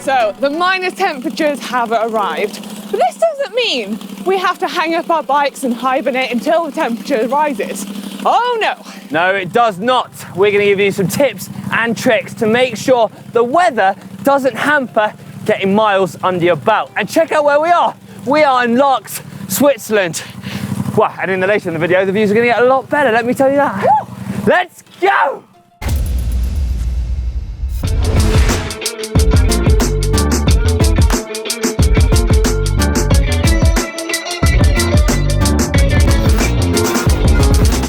So the minus temperatures have arrived, but this doesn't mean we have to hang up our bikes and hibernate until the temperature rises. Oh no. No, it does not. We're going to give you some tips and tricks to make sure the weather doesn't hamper getting miles under your belt. And check out where we are. We are in Laax, Switzerland. Wow, and in the later in the video, the views are going to get a lot better, let me tell you that. Woo! Let's go!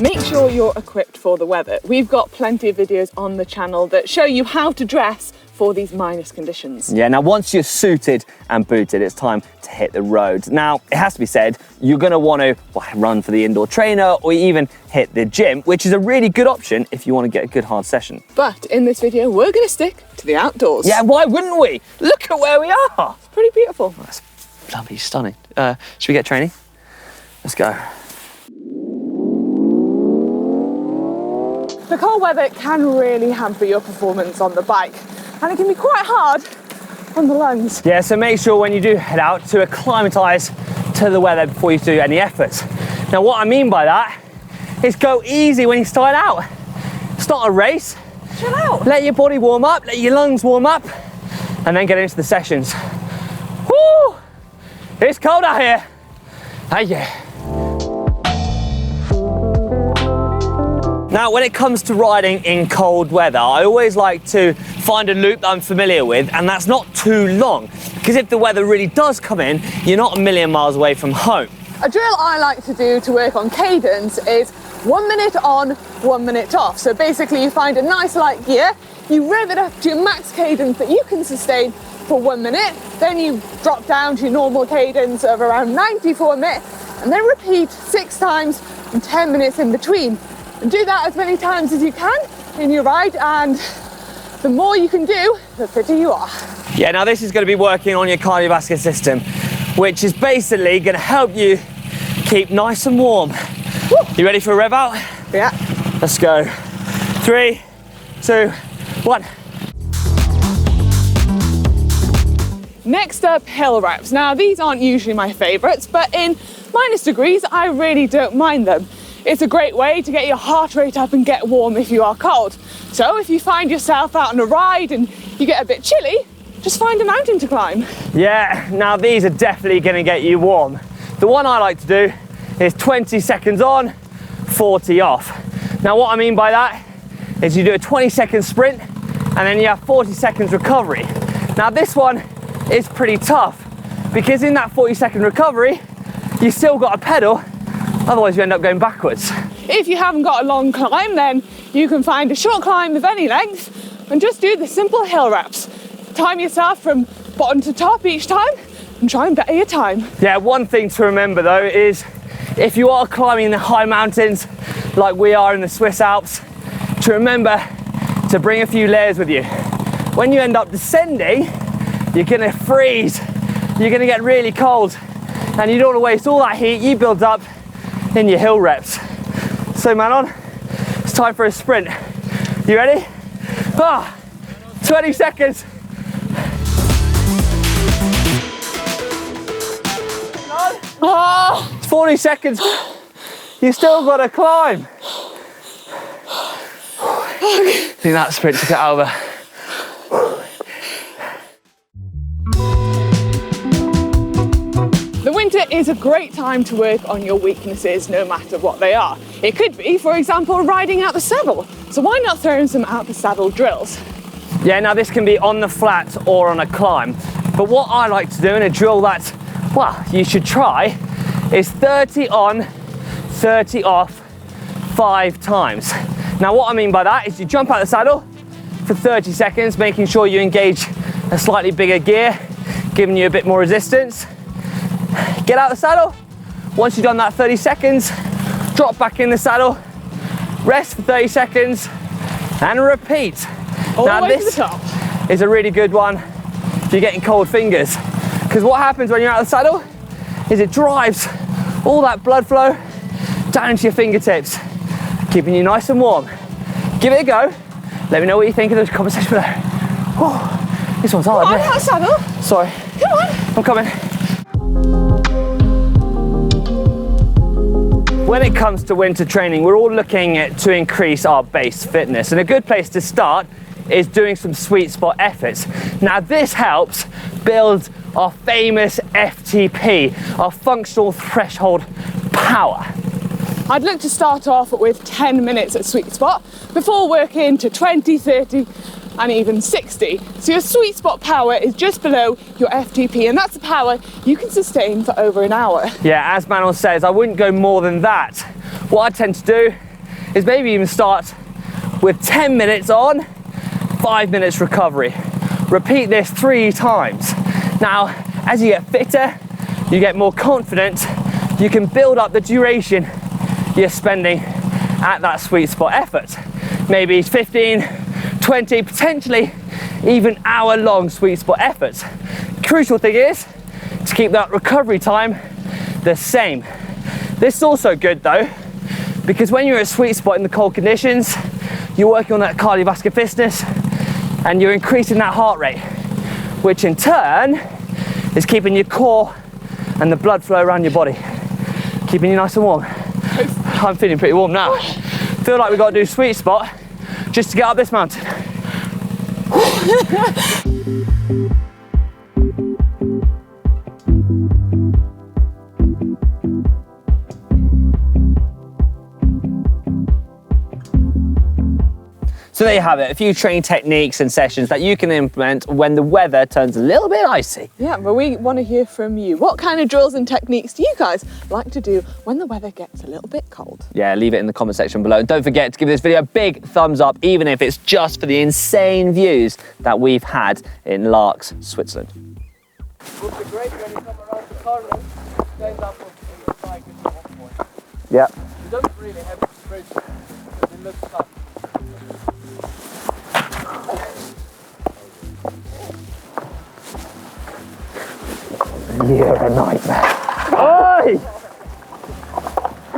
Make sure you're equipped for the weather. We've got plenty of videos on the channel that show you how to dress for these minus conditions. Yeah, now once you're suited and booted, it's time to hit the road. Now, it has to be said, you're going to want to run for the indoor trainer or even hit the gym, which is a really good option if you want to get a good hard session. But in this video, we're going to stick to the outdoors. Yeah, why wouldn't we? Look at where we are. It's pretty beautiful. Oh, that's bloody stunning. Should we get training? Let's go. The cold weather can really hamper your performance on the bike, and it can be quite hard on the lungs. Yeah, so make sure when you do head out to acclimatise to the weather before you do any efforts. Now, what I mean by that is go easy when you start out. It's not a race. Chill out. Let your body warm up, let your lungs warm up, and then get into the sessions. Woo! It's cold out here. Hey, yeah. Now, when it comes to riding in cold weather, I always like to find a loop that I'm familiar with, and that's not too long, because if the weather really does come in, you're not a million miles away from home. A drill I like to do to work on cadence is 1 minute on, 1 minute off. So basically you find a nice light gear, you rev it up to your max cadence that you can sustain for 1 minute, then you drop down to your normal cadence of around 94 minutes, and then repeat 6 times and 10 minutes in between. And do that as many times as you can in your ride, and the more you can do, the fitter you are. Yeah, now this is going to be working on your cardiovascular system, which is basically going to help you keep nice and warm. Woo. You ready for a rev out? Yeah. Let's go. 3, 2, 1. Next up, hill reps. Now these aren't usually my favourites, but in minus degrees, I really don't mind them. It's a great way to get your heart rate up and get warm if you are cold. So if you find yourself out on a ride and you get a bit chilly, just find a mountain to climb. Yeah, now these are definitely going to get you warm. The one I like to do is 20 seconds on, 40 off. Now what I mean by that is you do a 20-second sprint and then you have 40 seconds recovery. Now this one is pretty tough because in that 40-second recovery, you still got to pedal. Otherwise you end up going backwards. If you haven't got a long climb, then you can find a short climb of any length and just do the simple hill reps. Time yourself from bottom to top each time and try and better your time. Yeah, one thing to remember though is if you are climbing the high mountains like we are in the Swiss Alps, to remember to bring a few layers with you. When you end up descending, you're gonna freeze, you're gonna get really cold, and you don't want to waste all that heat you build up in your hill reps. So Manon, it's time for a sprint. You ready? 20 seconds. It's 40 seconds. You still got to climb. I think that sprint took it over. The winter is a great time to work on your weaknesses, no matter what they are. It could be, for example, riding out the saddle. So why not throw in some out the saddle drills? Yeah, now this can be on the flat or on a climb. But what I like to do in a drill that, well, you should try, is 30 on, 30 off, 5 times. Now what I mean by that is you jump out the saddle for 30 seconds, making sure you engage a slightly bigger gear, giving you a bit more resistance. Get out the saddle. Once you've done that 30 seconds, drop back in the saddle, rest for 30 seconds, and repeat. Now this is a really good one if you're getting cold fingers, because what happens when you're out of the saddle is it drives all that blood flow down into your fingertips, keeping you nice and warm. Give it a go. Let me know what you think in the comment section below. This one's hard, Come on, isn't it? that saddle. Sorry. Come on. I'm coming. When it comes to winter training, we're all looking to increase our base fitness, and a good place to start is doing some sweet spot efforts. Now this helps build our famous FTP, our functional threshold power. I'd look to start off with 10 minutes at sweet spot before working to 20, 30 and even 60. So your sweet spot power is just below your FTP, and that's the power you can sustain for over an hour. Yeah, as Manon says, I wouldn't go more than that. What I tend to do is maybe even start with 10 minutes on, 5 minutes recovery. Repeat this 3 times. Now, as you get fitter, you get more confident, you can build up the duration you're spending at that sweet spot effort. Maybe 15, 20, potentially even hour-long sweet spot efforts. Crucial thing is to keep that recovery time the same. This is also good though, because when you're at sweet spot in the cold conditions, you're working on that cardiovascular fitness and you're increasing that heart rate, which in turn is keeping your core and the blood flow around your body, keeping you nice and warm. I'm feeling pretty warm now. Feel like we've got to do sweet spot just to get up this mountain. So there you have it, a few training techniques and sessions that you can implement when the weather turns a little bit icy. Yeah, but we want to hear from you. What kind of drills and techniques do you guys like to do when the weather gets a little bit cold? Yeah, leave it in the comment section below. And don't forget to give this video a big thumbs up, even if it's just for the insane views that we've had in Larks, Switzerland. Would be great when you come around the corner, stand up with your bike at one point. Yeah. You don't really have to bridge because it looks tough. You're a nightmare. Oi!